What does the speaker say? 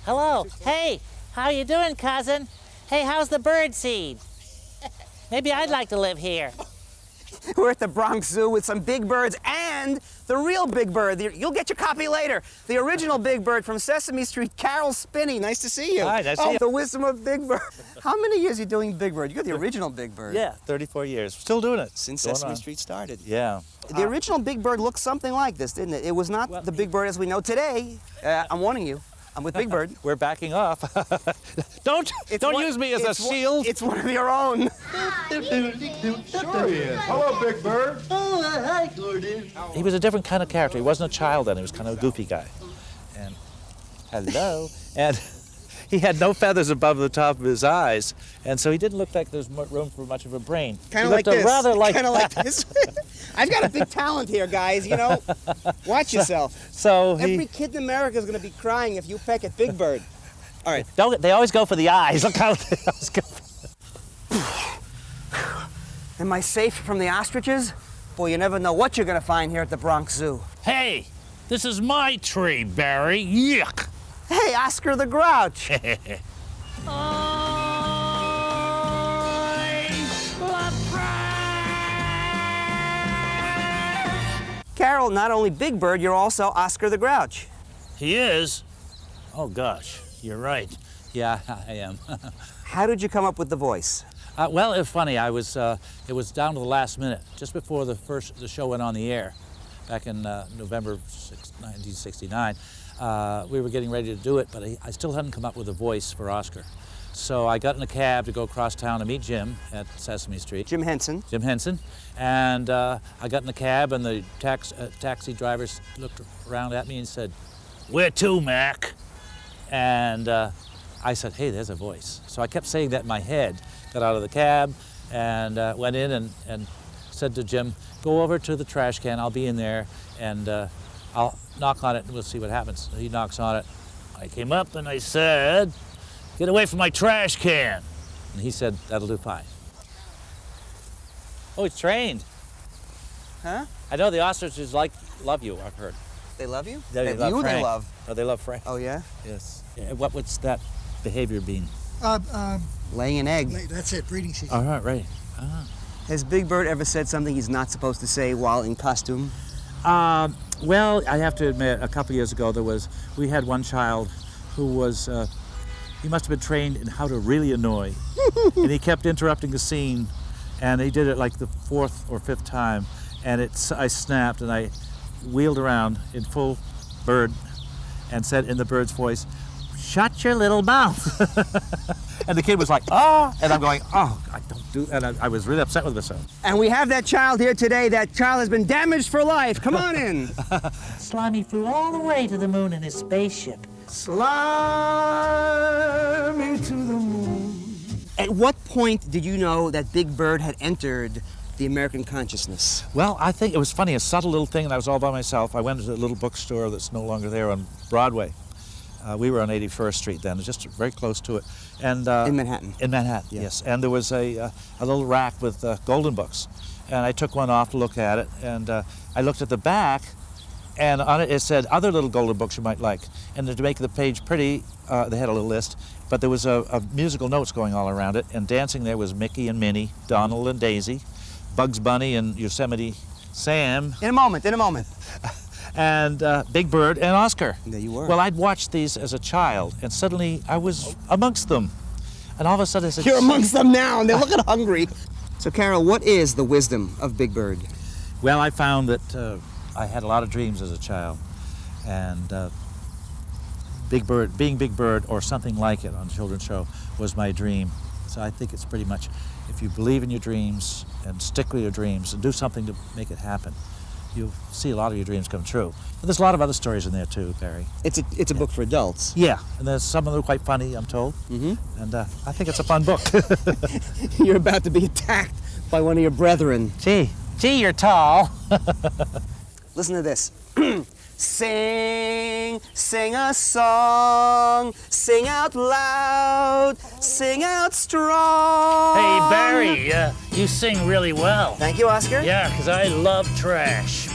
Hello. Hey, how you doing, cousin? Hey, how's the bird seed? Maybe I'd like to live here. We're at the Bronx Zoo with some big birds and the real big bird. You'll get your copy later. The original big bird from Sesame Street, Caroll Spinney. Nice to see you. Hi, nice to see you. The wisdom of Big Bird. How many years are you doing Big Bird? You're the original Big Bird. Yeah, 34 years. Still doing it. Since Sesame Street started. Yeah. The original Big Bird looked something like this, didn't it? It was not the Big Bird as we know today. I'm warning you. I'm with Big Bird. We're backing off. Don't use me as a shield. It's one of your own. Sure he is. Hello, Big Bird. Oh, hi, Gordon. He was a different kind of character. He wasn't a child then. He was kind of a goofy guy. And hello. And he had no feathers above the top of his eyes, and so he didn't look like there's room for much of a brain. Kind of like this. Rather like kind of like this. I've got a big talent here, guys. You know, watch yourself. So every kid in America is going to be crying if you peck at Big Bird. All right. They always go for the eyes. Look how they always go. Am I safe from the ostriches? Boy, you never know what you're going to find here at the Bronx Zoo. Hey, this is my tree, Barry. Yuck. Hey, Oscar the Grouch. Caroll, not only Big Bird, you're also Oscar the Grouch. He is? Oh, gosh, you're right. Yeah, I am. How did you come up with the voice? Well, it was funny. It was down to the last minute, just before the show went on the air, back in November 1969. We were getting ready to do it, but I still hadn't come up with a voice for Oscar. So I got in a cab to go across town to meet Jim at Sesame Street. Jim Henson. Jim Henson. And I got in the cab, and the taxi driver looked around at me and said, Where to, Mac? and I said, hey, there's a voice. So I kept saying that in my head, got out of the cab, and went in and said to Jim, go over to the trash can, I'll be in there, and I'll knock on it and we'll see what happens. He knocks on it. I came up and I said, get away from my trash can. And he said, that'll do fine. Oh, he's trained. Huh? I know the ostriches love you, I've heard. They love you? They love Frank. They love. Oh, they love Frank. Oh, yeah? Yes. What's that behavior being? Laying an egg. That's it, breeding season. All right, right. Ah. Has Big Bird ever said something he's not supposed to say while in costume? Well, I have to admit, a couple years ago, we had one child who was, he must have been trained in how to really annoy. And he kept interrupting the scene, and he did it like the fourth or fifth time, and I snapped and I wheeled around in full bird and said in the bird's voice, shut your little mouth. And the kid was like, ah, and I'm going, oh, I don't do that. And I was really upset with myself. And we have that child here today. That child has been damaged for life. Come on in. Slimy flew all the way to the moon in his spaceship. Slimy to the moon. At what point did you know that Big Bird had entered the American consciousness? Well, I think it was funny, a subtle little thing, and I was all by myself. I went to a little bookstore that's no longer there on Broadway. We were on 81st Street then, just very close to it. And In Manhattan? In Manhattan, Yeah. yes. And there was a little rack with golden books. And I took one off to look at it, and I looked at the back, and on it said, other little golden books you might like. And to make the page pretty, they had a little list, but there was a musical notes going all around it, and dancing there was Mickey and Minnie, Donald and Daisy, Bugs Bunny and Yosemite Sam. In a moment, in a moment. And Big Bird and Oscar. There you were. Well, I'd watched these as a child, and suddenly I was amongst them. And all of a sudden I said, You're amongst them now, and they're looking hungry. So, Caroll, what is the wisdom of Big Bird? well, I found that I had a lot of dreams as a child. And being Big Bird or something like it on a children's show was my dream. So I think it's pretty much, if you believe in your dreams and stick with your dreams and do something to make it happen, you'll see a lot of your dreams come true. But there's a lot of other stories in there too, Barry. It's a book for adults. Yeah, and there's some of them quite funny, I'm told. Mm-hmm. And I think it's a fun book. You're about to be attacked by one of your brethren. Gee, you're tall. Listen to this. Sing, sing a song, sing out loud, sing out strong. Hey, Barry, you sing really well. Thank you, Oscar. Yeah, 'cause I love trash.